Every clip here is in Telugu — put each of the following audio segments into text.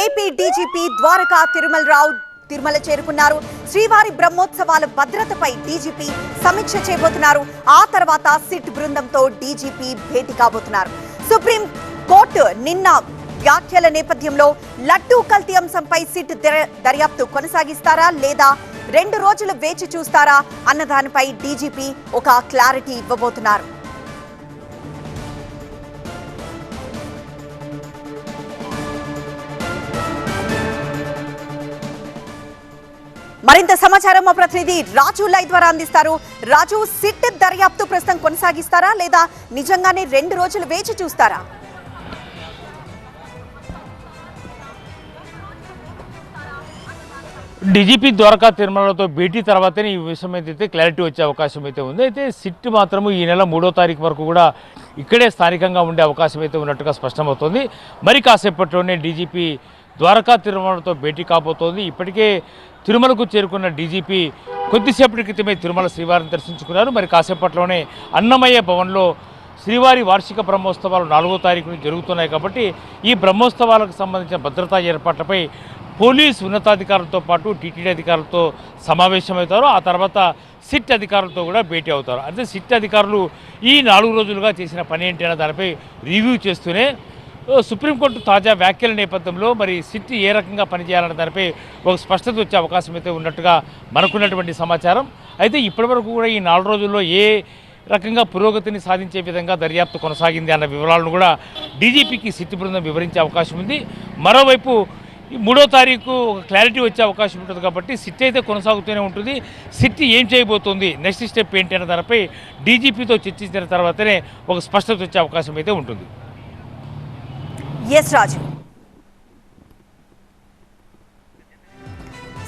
ఏపీ డీజీపీ ద్వారకా తిరుమలరావు తిరుమల చేరుకున్నారు. శ్రీవారి బ్రహ్మోత్సవాల భద్రతపై డీజీపీ సమీక్ష చేయబోతున్నారు. ఆ తర్వాత సిట్ బృందంతో డీజీపీ భేటీ కాబోతున్నారు. సుప్రీం కోర్టు నిన్న వ్యాఖ్యల నేపథ్యంలో లడ్డూ కల్తీ అంశంపై సిట్ దర్యాప్తు కొనసాగిస్తారా లేదా 2 రోజులు వేచి చూస్తారా అన్న దానిపై డీజీపీ ఒక క్లారిటీ ఇవ్వబోతున్నారు. మరింత సమాచారం మా ప్రతినిధి రాజు లైవ్ ద్వారా అందిస్తారు. రాజు, సిట్ దర్యాప్తు ప్రస్తుతం కొనసాగిస్తారా లేదా నిజంగానే 2 రోజులు వేచి చూస్తారా? డీజీపీ ద్వారకా తిరుమలతో భేటీ తర్వాతనే ఈ విషయం అయితే క్లారిటీ వచ్చే అవకాశం అయితే ఉంది. అయితే సిట్ మాత్రము ఈ నెల 3వ తారీఖు వరకు కూడా ఇక్కడే స్థానికంగా ఉండే అవకాశం అయితే ఉన్నట్టుగా స్పష్టమవుతోంది. మరి కాసేపట్లోనే డీజీపీ ద్వారకా తిరుమలతో భేటీ కాబోతోంది. ఇప్పటికే తిరుమలకు చేరుకున్న డీజీపీ కొద్దిసేపటి క్రితమే తిరుమల శ్రీవారిని దర్శించుకున్నారు. మరి కాసేపట్లోనే అన్నమయ్య భవన్లో శ్రీవారి వార్షిక బ్రహ్మోత్సవాలు 4వ తారీఖున జరుగుతున్నాయి. కాబట్టి ఈ బ్రహ్మోత్సవాలకు సంబంధించిన భద్రతా ఏర్పాట్లపై పోలీసు ఉన్నతాధికారులతో పాటు టీటీడీ అధికారులతో సమావేశమవుతారు. ఆ తర్వాత సిట్ అధికారులతో కూడా భేటీ అవుతారు. అంటే సిట్ అధికారులు ఈ 4 రోజులుగా చేసిన పని ఏంటి అన్న దానిపై రివ్యూ చేస్తూనే సుప్రీంకోర్టు తాజా వ్యాఖ్యల నేపథ్యంలో మరి సిట్ ఏ రకంగా పనిచేయాలన్న దానిపై ఒక స్పష్టత వచ్చే అవకాశం అయితే ఉన్నట్టుగా మనకున్నటువంటి సమాచారం. అయితే ఇప్పటివరకు కూడా ఈ 4 రోజుల్లో ఏ రకంగా పురోగతిని సాధించే విధంగా దర్యాప్తు కొనసాగింది అన్న వివరాలను కూడా డీజీపీకి సిట్ బృందం వివరించే అవకాశం ఉంది. మరోవైపు 3వ తారీఖు ఒక క్లారిటీ వచ్చే అవకాశం ఉంటుంది. కాబట్టి సిట్ అయితే కొనసాగుతూనే ఉంటుంది. సిట్ ఏం చేయబోతుంది, నెక్స్ట్ స్టెప్ ఏంటి అన్న దానిపై డీజీపీతో చర్చించిన తర్వాతనే ఒక స్పష్టత వచ్చే అవకాశం అయితే ఉంటుంది. ఎస్ రాజు,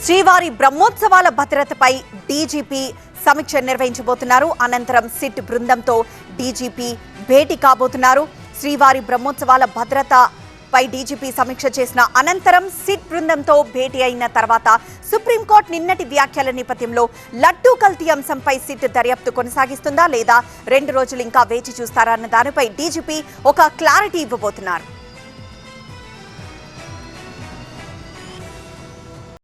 శ్రీవారి బ్రహ్మోత్సవాల భద్రతపై డీజీపీ సమీక్ష నిర్వహించబోతున్నారు. అనంతరం సిట్ బృందంతో డీజీపీ భేటీ కాబోతున్నారు. శ్రీవారి బ్రహ్మోత్సవాల భద్రతపై డీజీపీ సమీక్ష చేసిన అనంతరం సిట్ బృందంతో భేటీ అయిన తర్వాత సుప్రీంకోర్టు నిన్నటి వ్యాఖ్యల నేపథ్యంలో లడ్డూ కల్తీ అంశంపై సిట్ దర్యాప్తు కొనసాగిస్తుందా లేదా 2 రోజులు ఇంకా వేచి చూస్తారా అన్న దానిపై డీజీపీ ఒక క్లారిటీ ఇవ్వబోతున్నారు.